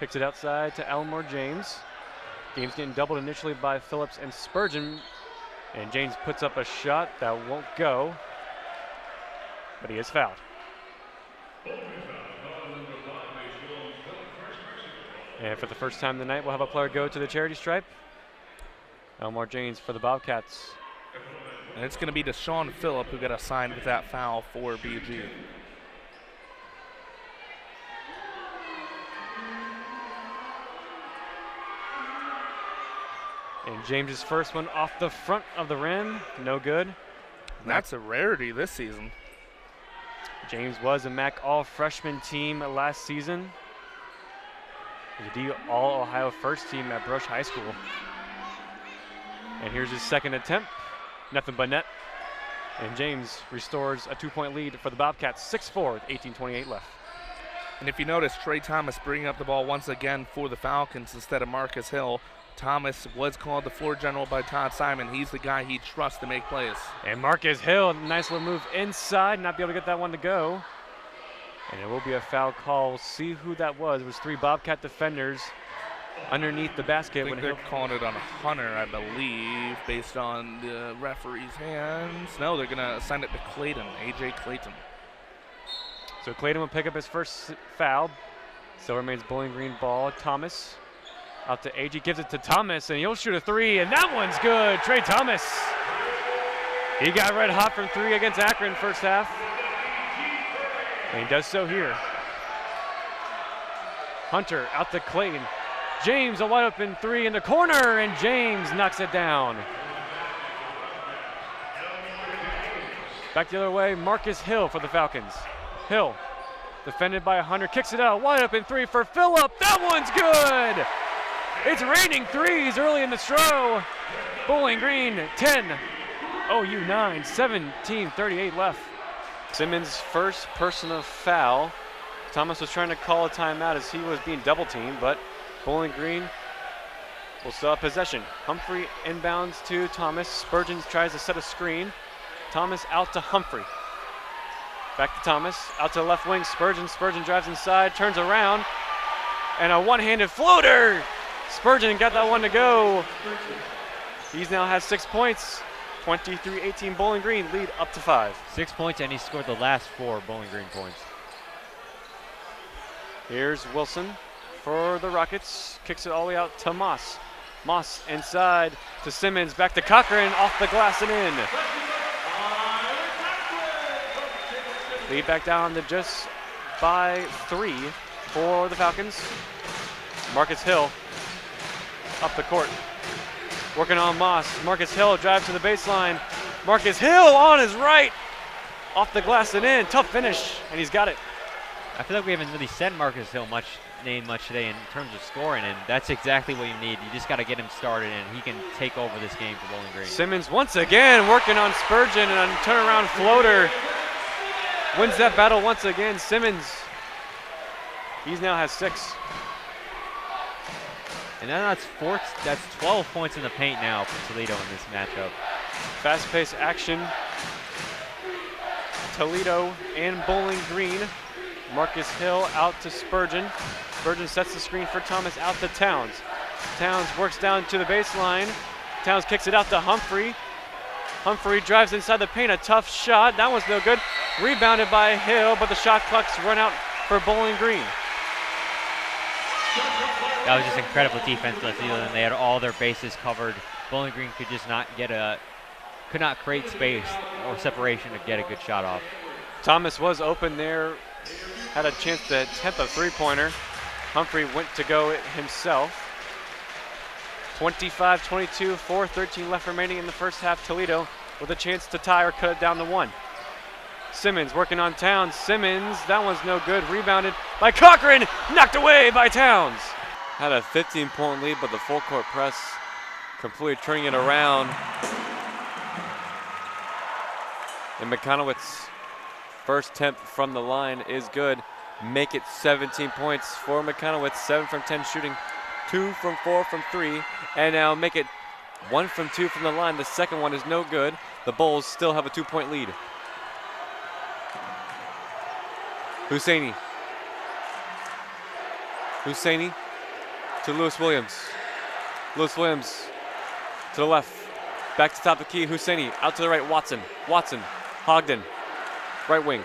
Kicks it outside to Elmore James. Game's getting doubled initially by Phillips and Spurgeon. And James puts up a shot that won't go, but he is fouled. And for the first time tonight, we'll have a player go to the charity stripe. Elmore James for the Bobcats. And it's going to be Deshaun Phillip who got assigned with that foul for BG. And James's first one off the front of the rim, no good. And that's a rarity this season. James was a MAC all-freshman team last season. He was the all-Ohio first team at Brush High School. And here's his second attempt, nothing but net. And James restores a 2-point lead for the Bobcats, 6-4 with 18:28 left. And if you notice, Trey Thomas bringing up the ball once again for the Falcons instead of Marcus Hill. Thomas was called the floor general by Todd Simon. He's the guy he trusts to make plays. And Marcus Hill, nice little move inside, not be able to get that one to go. And it will be a foul call. We'll see who that was. It was 3 Bobcat defenders underneath the basket. I think they're calling it on Hunter, I believe, based on the referee's hands. No, they're going to assign it to Clayton, A.J. Clayton. So Clayton will pick up his first foul. Still remains Bowling Green ball. Thomas out to A.J. gives it to Thomas, and he'll shoot a 3, and that one's good. Trey Thomas. He got red hot from 3 against Akron first half. And he does so here. Hunter out to Clayton. James a wide open 3 in the corner, and James knocks it down. Back the other way, Marcus Hill for the Falcons. Hill, defended by Hunter, kicks it out, wide open 3 for Phillip. That one's good! It's raining 3s early in the Stro. Bowling Green 10, OU 9, 17:38 left. Simmons' first personal foul. Thomas was trying to call a timeout as he was being double teamed, but Bowling Green will still have possession. Humphrey inbounds to Thomas. Spurgeon tries to set a screen. Thomas out to Humphrey. Back to Thomas, out to the left wing. Spurgeon drives inside, turns around, and a one-handed floater. Spurgeon got that one to go. He's now has 6 points. 23-18 Bowling Green lead up to 5. 6 points, and he scored the last 4 Bowling Green points. Here's Wilson for the Rockets. Kicks it all the way out to Moss. Moss inside to Simmons. Back to Cochran, off the glass and in. Lead back down to just by 3 for the Falcons. Marcus Hill up the court. Working on Moss. Marcus Hill drives to the baseline. Marcus Hill on his right. Off the glass and in. Tough finish, and he's got it. I feel like we haven't really said Marcus Hill much today in terms of scoring, and that's exactly what you need. You just got to get him started, and he can take over this game for Bowling Green. Simmons once again working on Spurgeon and a turnaround floater. Wins that battle once again. Simmons, he now has 6. And then that's 12 points in the paint now for Toledo in this matchup. Fast-paced action. Toledo and Bowling Green. Marcus Hill out to Spurgeon. Spurgeon sets the screen for Thomas, out to Towns. Towns works down to the baseline. Towns kicks it out to Humphrey. Humphrey drives inside the paint, a tough shot. That one's no good. Rebounded by Hill, but the shot clock's run out for Bowling Green. That was just incredible defense by Toledo, and they had all their bases covered. Bowling Green could just not could not create space or separation to get a good shot off. Thomas was open there, had a chance to attempt a 3-pointer. Humphrey went to go it himself. 25-22, 4:13 left remaining in the first half. Toledo with a chance to tie or cut it down to 1. Simmons working on Towns. Simmons, that one's no good. Rebounded by Cochran, knocked away by Towns. Had a 15-point lead, but the full court press completely turning it around. And McConowitz, first attempt from the line is good. Make it 17 points for McConowitz. 7 from 10 shooting, 2 from 4 from 3, and now make it 1 from 2 from the line. The second one is no good. The Bulls still have a 2-point lead. Husseini to Lewis Williams. Lewis Williams to the left. Back to top of the key. Husseini out to the right. Watson. Hogden. Right wing.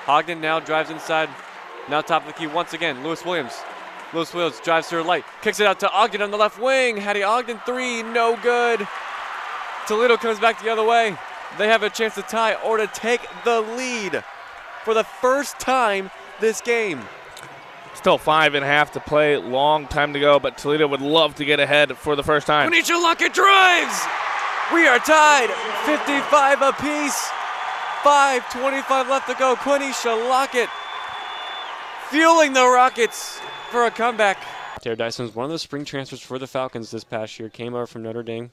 Hogden now drives inside. Now top of the key once again. Lewis Williams. Lewis Williams drives to her light. Kicks it out to Ogden on the left wing. Hattie Ogden 3. No good. Toledo comes back the other way. They have a chance to tie or to take the lead for the first time this game. Still 5.5 to play. Long time to go, but Toledo would love to get ahead for the first time. Quenisha Lockett drives. We are tied, 55 apiece. 5:25 left to go. Quenisha Lockett fueling the Rockets for a comeback. Tara Dyson was one of the spring transfers for the Falcons this past year. Came over from Notre Dame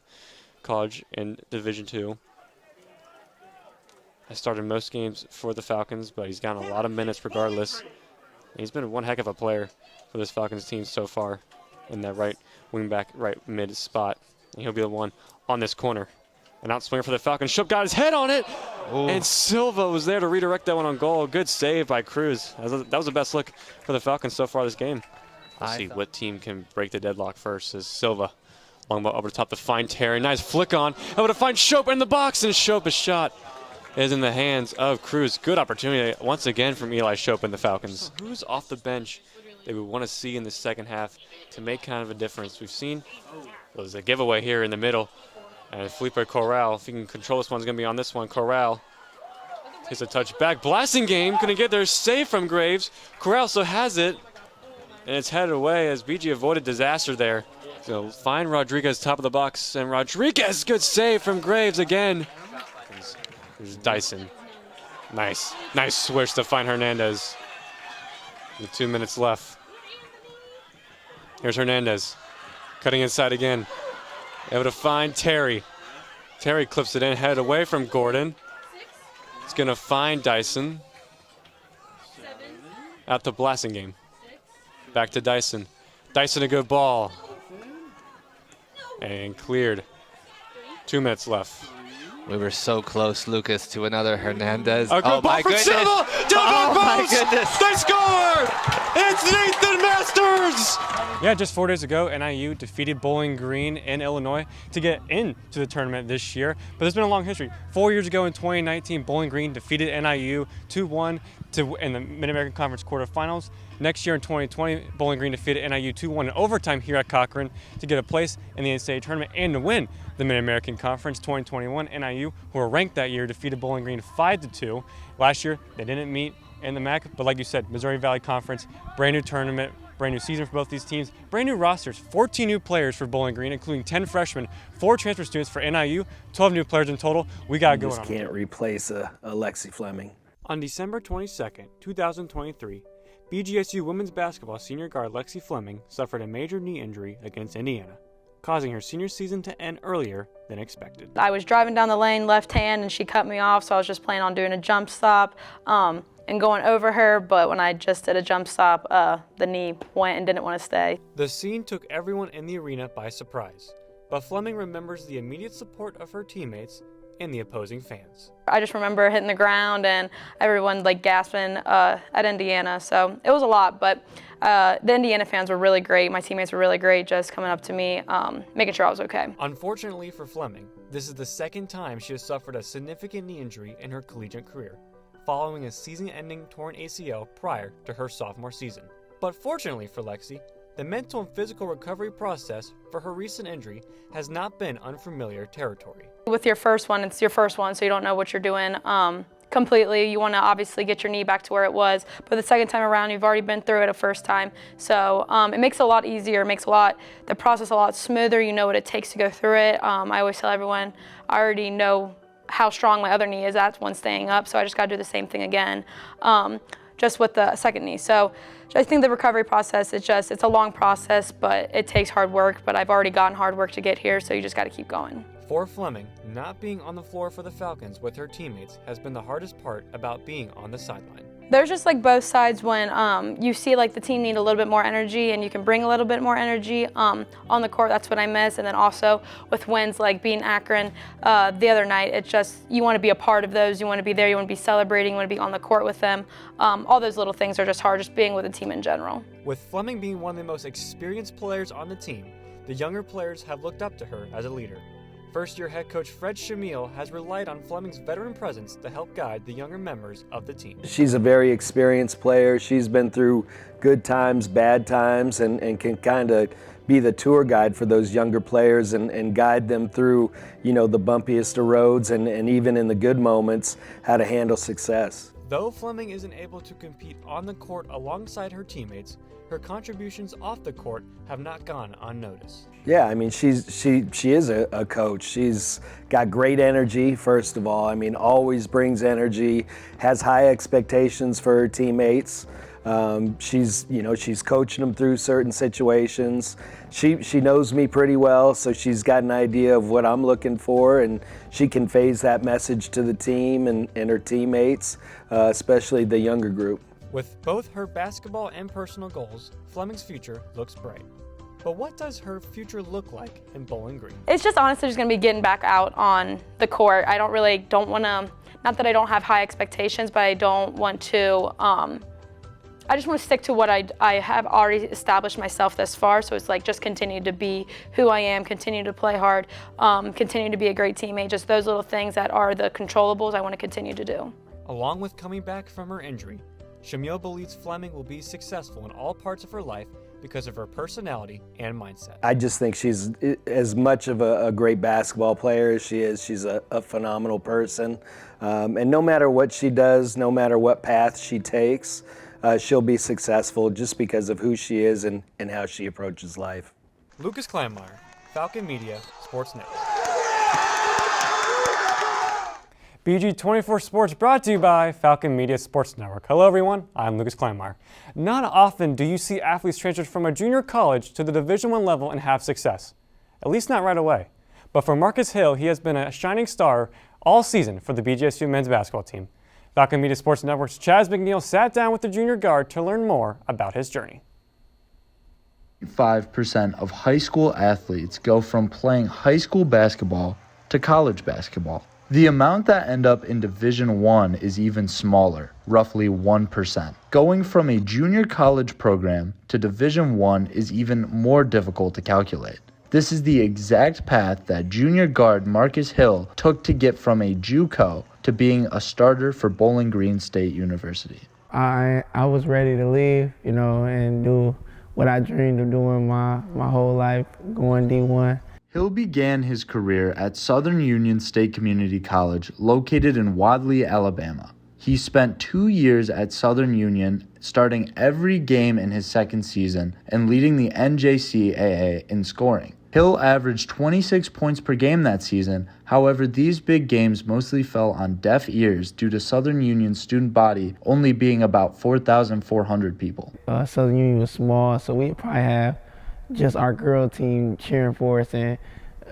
College in Division II. Has started most games for the Falcons, but he's gotten a lot of minutes regardless. And he's been one heck of a player for this Falcons team so far in that right wing back, right mid spot. And he'll be the one on this corner. An out swinger for the Falcons. Shook got his head on it. Ooh. And Silva was there to redirect that one on goal. Good save by Cruz. That was the best look for the Falcons so far this game. We'll see what team can break the deadlock first. As Silva, long ball over the top to find Terry. Nice flick on. Able to find Shope in the box, and Shope's shot is in the hands of Cruz. Good opportunity once again from Eli Shope and the Falcons. So who's off the bench that we want to see in the second half to make kind of a difference? We've seen there's a giveaway here in the middle. And Felipe Corral, if he can control this one, is going to be on this one. Corral takes a touch back. Blasting game, couldn't get there. Save from Graves. Corral still has it. And it's headed away as BG avoided disaster there. So find Rodriguez top of the box. And Rodriguez, good save from Graves again. There's Dyson. Nice switch to find Hernandez. With 2 minutes left. Here's Hernandez. Cutting inside again. Able to find Terry. Terry clips it in, headed away from Gordon. It's going to find Dyson. Out to Blasting game. Back to Dyson. Dyson a good ball. And cleared. 2 minutes left. We were so close, Lucas, to another Hernandez. A good ball from Silva! Down the post! They score! It's Nathan Masters! Yeah, just 4 days ago, NIU defeated Bowling Green in Illinois to get into the tournament this year. But there's been a long history. 4 years ago in 2019, Bowling Green defeated NIU 2-1 in the Mid-American Conference quarterfinals. Next year in 2020, Bowling Green defeated NIU 2-1 in overtime here at Cochran to get a place in the NCAA tournament and to win the Mid-American Conference. 2021, NIU, who were ranked that year, defeated Bowling Green 5-2. Last year, they didn't meet in the MAC, but like you said, Missouri Valley Conference, brand new tournament, brand new season for both these teams, brand new rosters, 14 new players for Bowling Green, including 10 freshmen, 4 transfer students for NIU, 12 new players in total. We got to go on. Just can't replace a Lexi Fleming. On December 22nd, 2023, BGSU women's basketball senior guard Lexi Fleming suffered a major knee injury against Indiana, causing her senior season to end earlier than expected. I was driving down the lane left hand and she cut me off, so I was just planning on doing a jump stop and going over her, but when I just did a jump stop, the knee went and didn't want to stay. The scene took everyone in the arena by surprise, but Fleming remembers the immediate support of her teammates and the opposing fans. I just remember hitting the ground and everyone like gasping at Indiana, so it was a lot, but the Indiana fans were really great. My teammates were really great, just coming up to me, making sure I was okay. Unfortunately for Fleming, this is the second time she has suffered a significant knee injury in her collegiate career, following a season-ending torn ACL prior to her sophomore season. But fortunately for Lexi, the mental and physical recovery process for her recent injury has not been unfamiliar territory. With your first one, it's your first one, so you don't know what you're doing completely. You want to obviously get your knee back to where it was, but the second time around, you've already been through it a first time. So it makes it a lot easier, it makes the process a lot smoother. You know what it takes to go through it. I always tell everyone, I already know how strong my other knee is. That's one staying up, so I just got to do the same thing again, just with the second knee. So I think the recovery process, it's a long process, but it takes hard work, but I've already gotten hard work to get here, so you just got to keep going. For Fleming, not being on the floor for the Falcons with her teammates has been the hardest part about being on the sideline. There's just like both sides when you see like the team need a little bit more energy and you can bring a little bit more energy on the court. That's what I miss. And then also with wins like beating Akron the other night, it's just you want to be a part of those. You want to be there. You want to be celebrating. You want to be on the court with them. All those little things are just hard, just being with the team in general. With Fleming being one of the most experienced players on the team, the younger players have looked up to her as a leader. First-year head coach Fred Shamil has relied on Fleming's veteran presence to help guide the younger members of the team. She's a very experienced player. She's been through good times, bad times, and can kind of be the tour guide for those younger players and guide them through, the bumpiest of roads and even in the good moments, how to handle success. Though Fleming isn't able to compete on the court alongside her teammates, her contributions off the court have not gone unnoticed. Yeah, I mean, she is a coach. She's got great energy, first of all. I mean, always brings energy, has high expectations for her teammates. She's coaching them through certain situations. She knows me pretty well, so she's got an idea of what I'm looking for, and she conveys that message to the team and her teammates, especially the younger group. With both her basketball and personal goals, Fleming's future looks bright. But what does her future look like in Bowling Green? It's just honestly just going to be getting back out on the court. I don't want to, not that I don't have high expectations, but I don't want to, I just want to stick to what I have already established myself this far. So it's like just continue to be who I am, continue to play hard, continue to be a great teammate. Just those little things that are the controllables I want to continue to do. Along with coming back from her injury, Shamil believes Fleming will be successful in all parts of her life because of her personality and mindset. I just think she's as much of a great basketball player as she is. She's a phenomenal person. And no matter what she does, no matter what path she takes, she'll be successful just because of who she is and how she approaches life. Lucas Kleimeyer, Falcon Media, Sports Network. BG24 Sports brought to you by Falcon Media Sports Network. Hello everyone, I'm Lucas Kleimeyer. Not often do you see athletes transfer from a junior college to the Division I level and have success. At least not right away. But for Marcus Hill, he has been a shining star all season for the BGSU men's basketball team. Falcon Media Sports Network's Chaz McNeil sat down with the junior guard to learn more about his journey. 5% of high school athletes go from playing high school basketball to college basketball. The amount that end up in Division I is even smaller, roughly 1%. Going from a junior college program to Division I is even more difficult to calculate. This is the exact path that junior guard Marcus Hill took to get from a JUCO to being a starter for Bowling Green State University. I was ready to leave, and do what I dreamed of doing my whole life, going D1. Hill began his career at Southern Union State Community College, located in Wadley, Alabama. He spent 2 years at Southern Union, starting every game in his second season and leading the NJCAA in scoring. Hill averaged 26 points per game that season. However, these big games mostly fell on deaf ears due to Southern Union's student body only being about 4,400 people. Southern Union was small, so we'd probably have just our girl team cheering for us and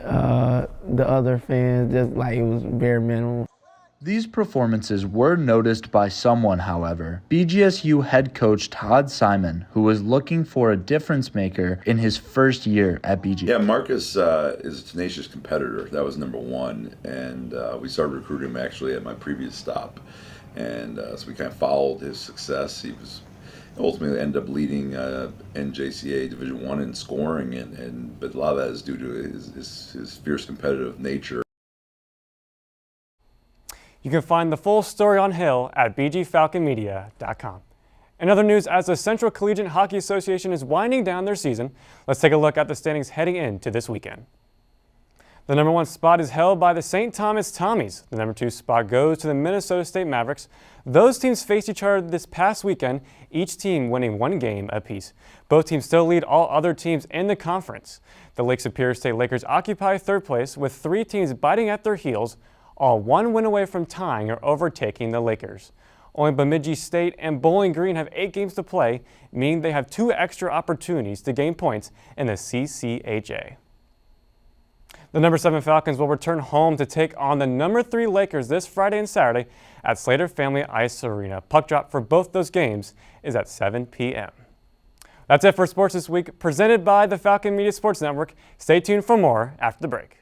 the other fans, just like it was bare minimum. These performances were noticed by someone, however. BGSU head coach Todd Simon, who was looking for a difference maker in his first year at BGSU. Yeah, Marcus is a tenacious competitor. That was number one. And we started recruiting him actually at my previous stop. And so we kind of followed his success. He was ultimately ended up leading NJCAA Division I in scoring, but a lot of that is due to his fierce competitive nature. You can find the full story on Hill at bgfalconmedia.com. In other news, as the Central Collegiate Hockey Association is winding down their season, let's take a look at the standings heading into this weekend. The number 1 spot is held by the St. Thomas Tommies. The number 2 spot goes to the Minnesota State Mavericks. Those teams faced each other this past weekend, each team winning 1 game apiece. Both teams still lead all other teams in the conference. The Lake Superior State Lakers occupy 3rd place with 3 teams biting at their heels, all 1 win away from tying or overtaking the Lakers. Only Bemidji State and Bowling Green have 8 games to play, meaning they have 2 extra opportunities to gain points in the CCHA. The number 7 Falcons will return home to take on the number 3 Lakers this Friday and Saturday at Slater Family Ice Arena. Puck drop for both those games is at 7 p.m. That's it for sports this week, presented by the Falcon Media Sports Network. Stay tuned for more after the break.